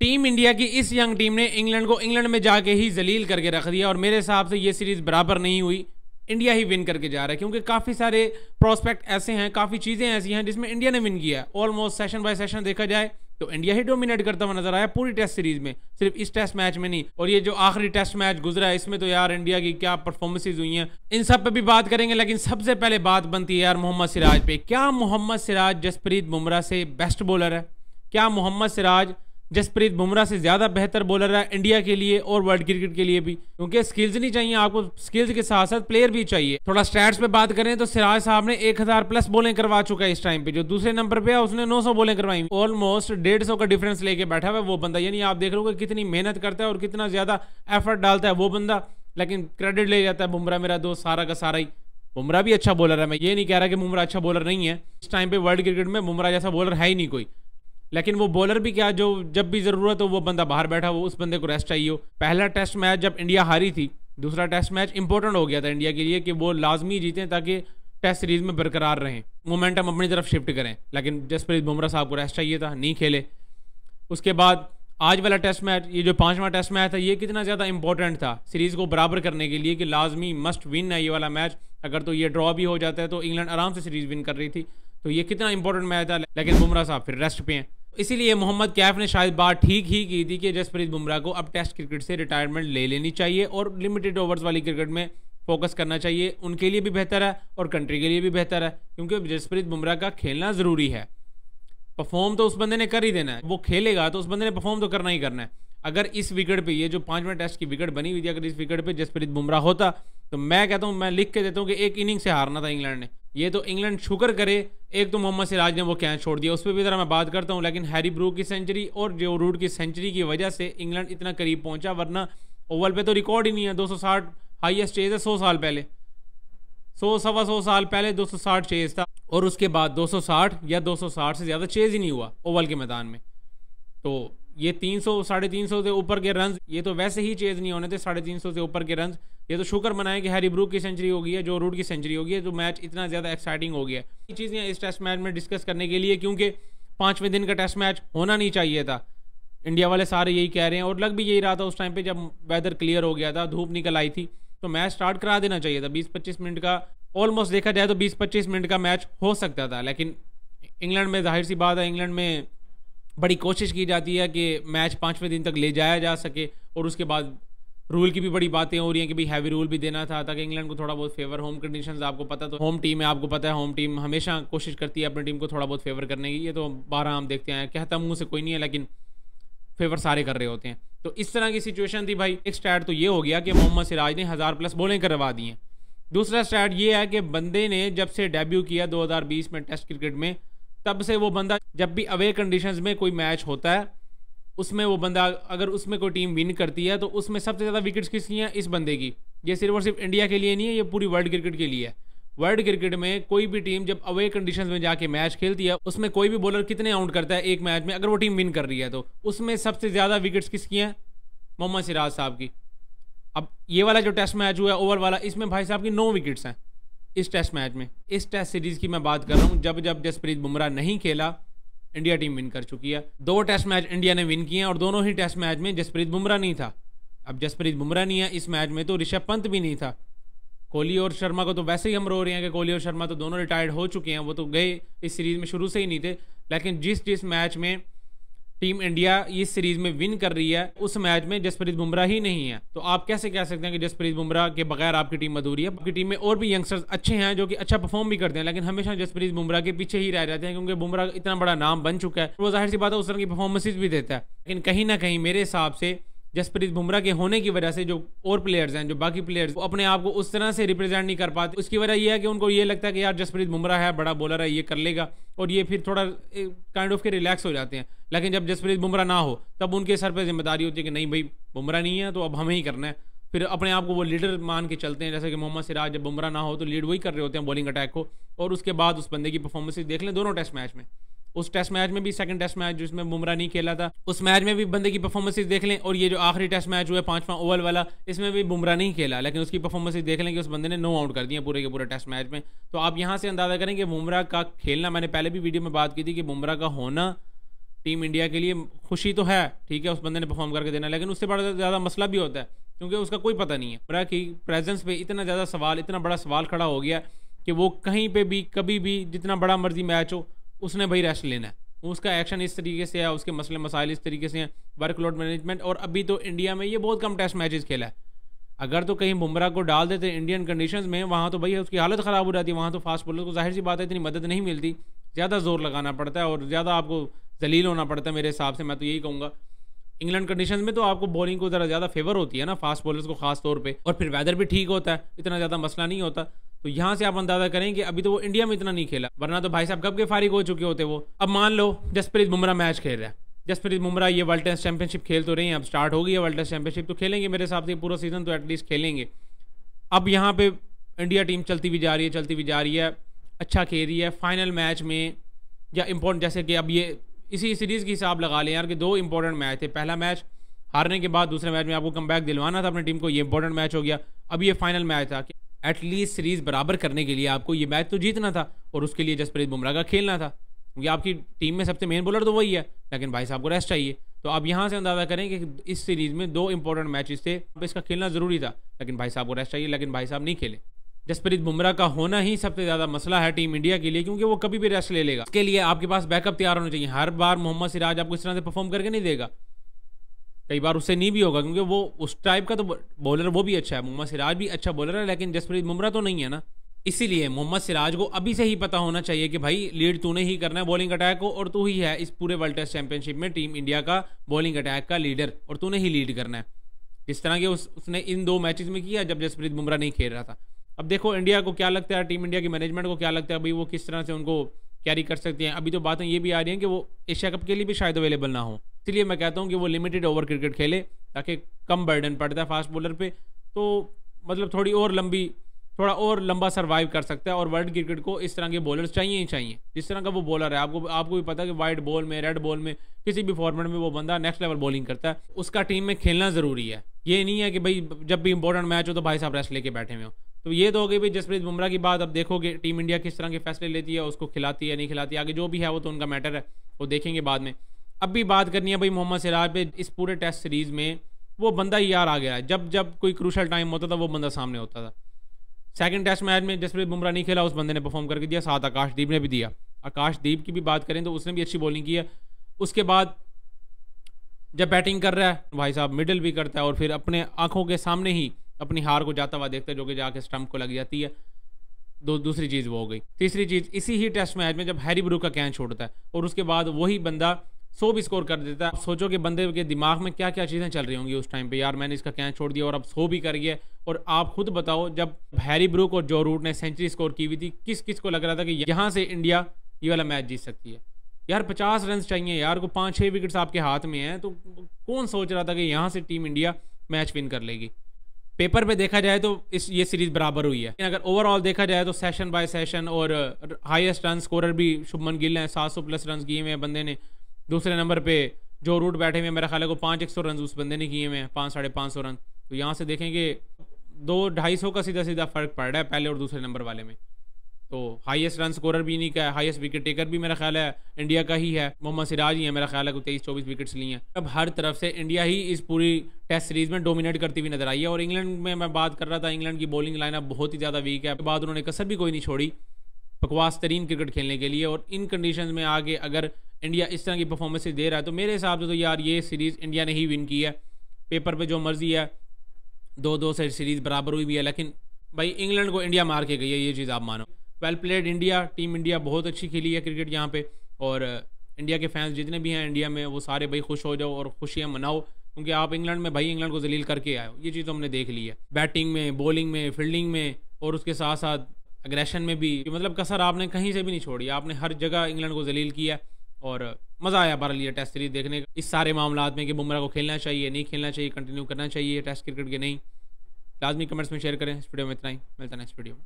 Team India की इस young team ने इंग्लैंड को इंग्लैंड में जाके ही जलील करके रख दिया और मेरे हिसाब से ये सीरीज बराबर नहीं हुई, इंडिया ही विन करके जा रहा है क्योंकि काफ़ी सारे प्रोस्पेक्ट ऐसे हैं, काफ़ी चीज़ें ऐसी हैं जिसमें इंडिया ने विन किया है। ऑलमोस्ट सेशन बाय सेशन देखा जाए तो इंडिया ही डोमिनेट करता हुआ नजर आया पूरी टेस्ट सीरीज में, सिर्फ इस टेस्ट मैच में नहीं। और ये जो आखिरी टेस्ट मैच गुजरा है इसमें तो यार इंडिया की क्या परफॉर्मेंसेज हुई हैं, इन सब पे भी बात करेंगे। लेकिन सबसे पहले बात बनती है यार मोहम्मद सिराज पे। क्या मोहम्मद सिराज जसप्रीत बुमराह से बेस्ट बॉलर है? क्या मोहम्मद सिराज जसप्रीत बुमराह से ज्यादा बेहतर बॉलर है इंडिया के लिए और वर्ल्ड क्रिकेट के लिए भी? क्योंकि स्किल्स नहीं चाहिए आपको, स्किल्स के साथ साथ प्लेयर भी चाहिए। थोड़ा स्टैट्स पे बात करें तो सिराज साहब ने 1000 प्लस बॉलिंग करवा चुका है इस टाइम पे। जो दूसरे नंबर पे है उसने 900 बॉलिंग करवाई, ऑलमोस्ट 150 का डिफरेंस लेके बैठा हुआ है वो बंदा। यानी आप देख लो कितनी मेहनत करता है और कितना ज्यादा एफर्ट डालता है वो बंदा, लेकिन क्रेडिट ले जाता है बुमराह मेरा दोस्त सारा का सारा ही। बुमराह भी अच्छा बॉलर है, मैं ये नहीं कह रहा कि बुमराह अच्छा बॉलर नहीं है, इस टाइम पे वर्ल्ड क्रिकेट में बुमराह जैसा बॉलर है ही नहीं कोई। लेकिन वो बॉलर भी क्या, जो जब भी जरूरत हो वो बंदा बाहर बैठा हो, उस बंदे को रेस्ट चाहिए हो। पहला टेस्ट मैच जब इंडिया हारी थी, दूसरा टेस्ट मैच इंपॉर्टेंट हो गया था इंडिया के लिए कि वो लाजमी जीतें ताकि टेस्ट सीरीज में बरकरार रहें, मोमेंटम अपनी तरफ शिफ्ट करें। लेकिन जसप्रीत बुमराह साहब को रेस्ट चाहिए था, नहीं खेले। उसके बाद आज वाला टेस्ट मैच, ये जो 5वां टेस्ट मैच था, ये कितना ज़्यादा इंपॉर्टेंट था सीरीज को बराबर करने के लिए कि लाजमी मस्ट विन है ये वाला मैच। अगर तो ये ड्रॉ भी हो जाता है तो इंग्लैंड आराम से सीरीज विन कर रही थी, तो ये कितना इंपॉर्टेंट मैच था। लेकिन बुमराह साहब फिर रेस्ट पे हैं, इसीलिए मोहम्मद कैफ ने शायद बात ठीक ही की थी कि जसप्रीत बुमराह को अब टेस्ट क्रिकेट से रिटायरमेंट ले लेनी चाहिए और लिमिटेड ओवर्स वाली क्रिकेट में फोकस करना चाहिए। उनके लिए भी बेहतर है और कंट्री के लिए भी बेहतर है, क्योंकि जसप्रीत बुमराह का खेलना ज़रूरी है। परफॉर्म तो उस बंदे ने कर ही देना है, वो खेलेगा तो उस बंदे ने परफॉर्म तो करना ही करना है। अगर इस विकेट पे, ये जो 5वें टेस्ट की विकेट बनी हुई थी, अगर इस विकेट पे जसप्रीत बुमराह होता तो मैं कहता हूँ, मैं लिख के देता हूँ कि एक इनिंग से हारना था इंग्लैंड ने। ये तो इंग्लैंड शुक्र करे एक तो मोहम्मद सिराज ने वो कैच छोड़ दिया, उस पर भी ज़रा मैं बात करता हूँ। लेकिन हैरी ब्रूक की सेंचुरी और जो रूट की सेंचुरी की वजह से इंग्लैंड इतना करीब पहुंचा, वरना ओवल पे तो रिकॉर्ड ही नहीं है। 260 हाईएस्ट चेज है 100 साल पहले, 100 साल पहले 260 चेज था और उसके बाद 260 या 260 से ज़्यादा चेज ही नहीं हुआ ओवल के मैदान में। तो ये 300 350 से ऊपर के रन, ये तो वैसे ही चेज नहीं होने थे 350 से ऊपर के रन। ये तो शुक्र मनाएं कि हैरी ब्रूक की सेंचुरी हो गई है, जो रूट की सेंचुरी हो गई है, तो मैच इतना ज़्यादा एक्साइटिंग हो गया है। ये चीज़ें इस टेस्ट मैच में डिस्कस करने के लिए, क्योंकि 5वें दिन का टेस्ट मैच होना नहीं चाहिए था, इंडिया वाले सारे यही कह रहे हैं और लग भी यही रहा था उस टाइम पे जब वेदर क्लियर हो गया था, धूप निकल आई थी, तो मैच स्टार्ट करा देना चाहिए था। 20-25 मिनट का, ऑलमोस्ट देखा जाए तो 20-25 मिनट का मैच हो सकता था। लेकिन इंग्लैंड में जाहिर सी बात है, इंग्लैंड में बड़ी कोशिश की जाती है कि मैच 5वें दिन तक ले जाया जा सके और उसके बाद रूल की भी बड़ी बातें हो रही हैं कि भाई हैवी रूल भी देना था ताकि इंग्लैंड को थोड़ा बहुत फेवर, होम कंडीशंस आपको पता, तो होम टीम है, आपको पता है होम टीम हमेशा कोशिश करती है अपनी टीम को थोड़ा बहुत फेवर करने की। ये तो 12 हम देखते हैं, कहता मुंह से कोई नहीं है लेकिन फेवर सारे कर रहे होते हैं। तो इस तरह की सिचुएशन थी भाई। एक स्टैट तो ये हो गया कि मोहम्मद सिराज ने 1000 प्लस बॉलिंग करवा दी हैं। दूसरा स्टैट ये है कि बंदे ने जब से डेब्यू किया 2020 में टेस्ट क्रिकेट में, तब से वो बंदा जब भी अवे कंडीशंस में कोई मैच होता है उसमें वो बंदा, अगर उसमें कोई टीम विन करती है तो उसमें सबसे ज़्यादा विकेट्स किसकी हैं? इस बंदे की। ये सिर्फ और सिर्फ इंडिया के लिए नहीं है, ये पूरी वर्ल्ड क्रिकेट के लिए है। वर्ल्ड क्रिकेट में कोई भी टीम जब अवे कंडीशंस में जाके मैच खेलती है, उसमें कोई भी बॉलर कितने आउट करता है एक मैच में, अगर वो टीम विन कर रही है तो उसमें सबसे ज़्यादा विकेट्स किसकी हैं? मोहम्मद सिराज साहब की। अब ये वाला जो टेस्ट मैच हुआ है ओवर वाला, इसमें भाई साहब की 9 विकेट्स हैं इस टेस्ट मैच में। इस टेस्ट सीरीज की मैं बात कर रहा हूँ, जब जब जसप्रीत बुमराह नहीं खेला इंडिया टीम विन कर चुकी है। 2 टेस्ट मैच इंडिया ने विन किए हैं और दोनों ही टेस्ट मैच में जसप्रीत बुमराह नहीं था। अब जसप्रीत बुमराह नहीं है इस मैच में तो ऋषभ पंत भी नहीं था। कोहली और शर्मा को तो वैसे ही हम रो रहे हैं कि कोहली और शर्मा तो दोनों रिटायर्ड हो चुके हैं, वो तो गए इस सीरीज में शुरू से ही नहीं थे। लेकिन जिस मैच में टीम इंडिया इस सीरीज में विन कर रही है उस मैच में जसप्रीत बुमराह ही नहीं है, तो आप कैसे कह सकते हैं कि जसप्रीत बुमराह के बगैर आपकी टीम अधूरी है? आपकी टीम में और भी यंगस्टर्स अच्छे हैं जो कि अच्छा परफॉर्म भी करते हैं, लेकिन हमेशा जसप्रीत बुमराह के पीछे ही रह जाते हैं क्योंकि बुमराह इतना बड़ा नाम बन चुका है, वो जाहिर सी बात है उस तरह की परफॉर्मेंसेज भी देता है। लेकिन कहीं ना कहीं मेरे हिसाब से जसप्रीत बुमराह के होने की वजह से जो और प्लेयर्स हैं, जो बाकी प्लेयर्स, वो अपने आप को उस तरह से रिप्रेजेंट नहीं कर पाते। उसकी वजह यह है कि उनको ये लगता है कि यार जसप्रीत बुमराह है, बड़ा बॉलर है, ये कर लेगा, और ये फिर थोड़ा काइंड ऑफ के रिलैक्स हो जाते हैं। लेकिन जब जसप्रीत बुमराह ना हो तब उनके सर पर जिम्मेदारी होती है कि नहीं भाई बुमराह नहीं है तो अब हमें ही करना है। फिर अपने आप को वो लीडर मान के चलते हैं, जैसे कि मोहम्मद सिराज जब बुमराह ना हो तो लीड वही कर रहे होते हैं बॉलिंग अटैक को। और उसके बाद उस बंदे की परफॉर्मेंस देख लें दोनों टेस्ट मैच में, उस टेस्ट मैच में भी, सेकंड टेस्ट मैच जिसमें बुमराह नहीं खेला था, उस मैच में भी बंदे की परफॉर्मेंस देख लें। और ये जो आखिरी टेस्ट मैच हुआ है 5वां ओवल वाला, इसमें भी बुमराह नहीं खेला, लेकिन उसकी परफॉर्मेंस देख लें कि उस बंदे ने 9 आउट कर दिया पूरे के पूरे टेस्ट मैच में। तो आप यहाँ से अंदाजा करें कि बुमराह का खेलना, मैंने पहले भी वीडियो में बात की थी कि बुमराह का होना टीम इंडिया के लिए खुशी तो है, ठीक है, उस बंदे ने परफॉर्म करके देना, लेकिन उससे बड़ा ज़्यादा मसला भी होता है क्योंकि उसका कोई पता नहीं है। बुमराह की प्रेजेंस पे इतना ज़्यादा सवाल, इतना बड़ा सवाल खड़ा हो गया कि वो कहीं पे भी कभी भी जितना बड़ा मर्जी मैच हो उसने भाई रेस्ट लेना है। उसका एक्शन इस तरीके से है, उसके मसले मसाइल इस तरीके से हैं, वर्कलोड मैनेजमेंट। और अभी तो इंडिया में ये बहुत कम टेस्ट मैचेस खेला है। अगर तो कहीं बुमराह को डाल देते इंडियन कंडीशंस में, वहाँ तो भाई उसकी हालत ख़राब हो जाती है। वहाँ तो फास्ट बॉलर को जाहिर सी बात है इतनी मदद नहीं मिलती, ज़्यादा जोर लगाना पड़ता है और ज़्यादा आपको जलील होना पड़ता है मेरे हिसाब से। मैं तो यही कहूँगा इंग्लैंड कंडीशंस में तो आपको बॉलिंग को ज़रा ज़्यादा फेवर होती है ना, फास्ट बॉलर्स को खास तौर पे, और फिर वेदर भी ठीक होता है, इतना ज़्यादा मसला नहीं होता। तो यहाँ से आप अंदाजा करें कि अभी तो वो इंडिया में इतना नहीं खेला, वरना तो भाई साहब कब के फारिग हो चुके होते वो। अब मान लो जसप्रीत बुमराह मैच खेल रहा है, जसप्रीत बुमराह ये वर्ल्ड टेस्ट चैंपियनशिप खेल तो रही है, अब स्टार्ट हो गई है वर्ल्ड टेस्ट चैंपियनशिप, तो खेलेंगे मेरे हिसाब से पूरा सीजन तो एटलीस्ट खेलेंगे। अब यहाँ पे इंडिया टीम चलती भी जा रही है, चलती भी जा रही है, अच्छा खेल रही है। फाइनल मैच में या इंपॉर्टेंट, जैसे कि अब ये इसी सीरीज़ की हिसाब लगा लें यार कि दो इंपॉर्टेंट मैच थे। पहला मैच हारने के बाद दूसरे मैच में आपको कमबैक दिलवाना था अपनी टीम को, ये इंपॉर्टेंट मैच हो गया। अब ये फाइनल मैच था कि एटलीस्ट सीरीज़ बराबर करने के लिए आपको ये मैच तो जीतना था और उसके लिए जसप्रीत बुमराह का खेलना था, क्योंकि आपकी टीम में सबसे मेन बॉलर तो वही है, लेकिन भाई साहब को रेस्ट चाहिए। तो अब यहाँ से अंदाज़ा करें कि इस सीरीज़ में दो इंपॉर्टेंट मैचेस थे, अब इसका खेलना ज़रूरी था, लेकिन भाई साहब को रेस्ट चाहिए, लेकिन भाई साहब नहीं खेले। जसप्रीत बुमराह का होना ही सबसे ज़्यादा मसला है टीम इंडिया के लिए, क्योंकि वो कभी भी रेस्ट ले लेगा। इसके लिए आपके पास बैकअप तैयार होना चाहिए। हर बार मोहम्मद सिराज आपको इस तरह से परफॉर्म करके नहीं देगा, कई बार उससे नहीं भी होगा, क्योंकि वो उस टाइप का तो बॉलर वो भी अच्छा है, मोहम्मद सिराज भी अच्छा बॉलर है, लेकिन जसप्रीत बुमराह तो नहीं है ना। इसीलिए मोहम्मद सिराज को अभी से ही पता होना चाहिए कि भाई लीड तूने ही करना है बॉलिंग अटैक को, और तू ही है इस पूरे वर्ल्ड टेस्ट चैंपियनशिप में टीम इंडिया का बॉलिंग अटैक का लीडर, और तूने ही लीड करना है, जिस तरह के उसने इन दो मैचेस में किया जब जसप्रीत बुमराह नहीं खेल रहा था। अब देखो इंडिया को क्या लगता है, टीम इंडिया की मैनेजमेंट को क्या लगता है भाई वो किस तरह से उनको कैरी कर सकती हैं। अभी तो बातें ये भी आ रही हैं कि वो एशिया कप के लिए भी शायद अवेलेबल ना हो, इसलिए मैं कहता हूँ कि वो लिमिटेड ओवर क्रिकेट खेले ताकि कम बर्डन पड़ता है फास्ट बॉलर पे, तो मतलब थोड़ा और लंबा सर्वाइव कर सकता है। और वर्ल्ड क्रिकेट को इस तरह के बॉलर्स चाहिए ही चाहिए, जिस तरह का वो बॉलर है। आपको भी पता है कि वाइट बॉल में, रेड बॉल में, किसी भी फॉर्मेट में वो बंदा नेक्स्ट लेवल बॉलिंग करता है, उसका टीम में खेलना ज़रूरी है। ये नहीं है कि भाई जब भी इंपॉर्टेंट मैच हो तो भाई साहब रेस्ट लेके बैठे हुए हो। तो ये तो हो गई भाई जसप्रीत बुमराह की बात। अब देखोगे टीम इंडिया किस तरह के फैसले लेती है, उसको खिलाती है नहीं खिलाती, आगे जो भी है वो तो उनका मैटर है, वो देखेंगे बाद में। अब भी बात करनी है भाई मोहम्मद सिराज पे। इस पूरे टेस्ट सीरीज़ में वो बंदा ही यार आ गया है, जब कोई क्रूशल टाइम होता था वो बंदा सामने होता था। सेकंड टेस्ट मैच में जसप्रीत बुमराह नहीं खेला, उस बंदे ने परफॉर्म करके दिया, साथ आकाशदीप ने भी दिया। आकाशदीप की भी बात करें तो उसने भी अच्छी बॉलिंग की है। उसके बाद जब बैटिंग कर रहा है भाई साहब मिडिल भी करता है, और फिर अपने आंखों के सामने ही अपनी हार को जाता हुआ देखता है, जो कि जाके स्टंप को लग जाती है। दूसरी चीज़ वो हो गई। तीसरी चीज़ इसी ही टेस्ट मैच में जब हैरी ब्रूक का कैच छोड़ता है और उसके बाद वही बंदा 100 भी स्कोर कर देता है। सोचो कि बंदे के दिमाग में क्या क्या चीज़ें चल रही होंगी उस टाइम पे, यार मैंने इसका कैच छोड़ दिया और अब 100 भी कर गया। और आप खुद बताओ जब हैरी ब्रूक और जो रूट ने सेंचुरी स्कोर की हुई थी, किस किस को लग रहा था कि यहाँ से इंडिया ये वाला मैच जीत सकती है। यार 50 रन चाहिए यार को, 5-6 विकेट्स आपके हाथ में हैं, तो कौन सोच रहा था कि यहाँ से टीम इंडिया मैच विन कर लेगी। पेपर पे देखा जाए तो ये सीरीज बराबर हुई है, लेकिन अगर ओवरऑल देखा जाए तो सेशन बाय सेशन और हाईएस्ट रन स्कोरर भी शुभमन गिल हैं, 700 प्लस रन किए हुए हैं बंदे ने। दूसरे नंबर पे जो रूट बैठे हुए हैं, मेरा ख्याल है को 500 रन उस बंदे ने किए हुए हैं, 500-550 रन। तो यहाँ से देखेंगे 200-250 का सीधा सीधा फर्क पड़ रहा है पहले और दूसरे नंबर वाले में। तो हाईएस्ट रन स्कोरर भी इन्हीं का है, हाईएस्ट विकेट टेकर भी मेरा ख्याल है इंडिया का ही है, मोहम्मद सिराज ही है, मेरा ख्याल है को 23-24 विकेट्स लिए हैं। अब हर तरफ से इंडिया ही इस पूरी टेस्ट सीरीज में डोमिनेट करती हुई नजर आई है। और इंग्लैंड में मैं बात कर रहा था, इंग्लैंड की बॉलिंग लाइनअप बहुत ही ज़्यादा वीक है, बाद उन्होंने कसर भी कोई नहीं छोड़ी बकवास तरीन क्रिकेट खेलने के लिए। और इन कंडीशन में आगे अगर इंडिया इस तरह की परफॉर्मेंस दे रहा है तो मेरे हिसाब से तो यार ये सीरीज़ इंडिया ने ही विन की है। पेपर पे जो मर्जी है 2-2 से सीरीज़ बराबर हुई भी है, लेकिन भाई इंग्लैंड को इंडिया मार के गई है, ये चीज़ आप मानो। Well played India, team India बहुत अच्छी खेली है क्रिकेट यहाँ पे। और इंडिया के फैंस जितने भी हैं इंडिया में वो सारे भाई खुश हो जाओ और खुशियाँ मनाओ, क्योंकि आप इंग्लैंड में भाई इंग्लैंड को जलील करके आए हो। ये चीज़ तो हमने देख ली है, बैटिंग में, बॉलिंग में, फील्डिंग में, और उसके साथ साथ अग्रेशन में भी। मतलब कसर आपने कहीं से भी नहीं छोड़ी, आपने हर जगह इंग्लैंड को जलील किया। और मज़ा आया बहरहाल ये टेस्ट सीरीज देखने का, इस सारे मामलात में कि बुमराह को खेलना चाहिए नहीं खेलना चाहिए, कंटिन्यू करना चाहिए टेस्ट क्रिकेट के नहीं। लाजमी कमेंट्स में शेयर करें। इस वीडियो में इतना ही, मिलता है नेक्स्ट वीडियो में।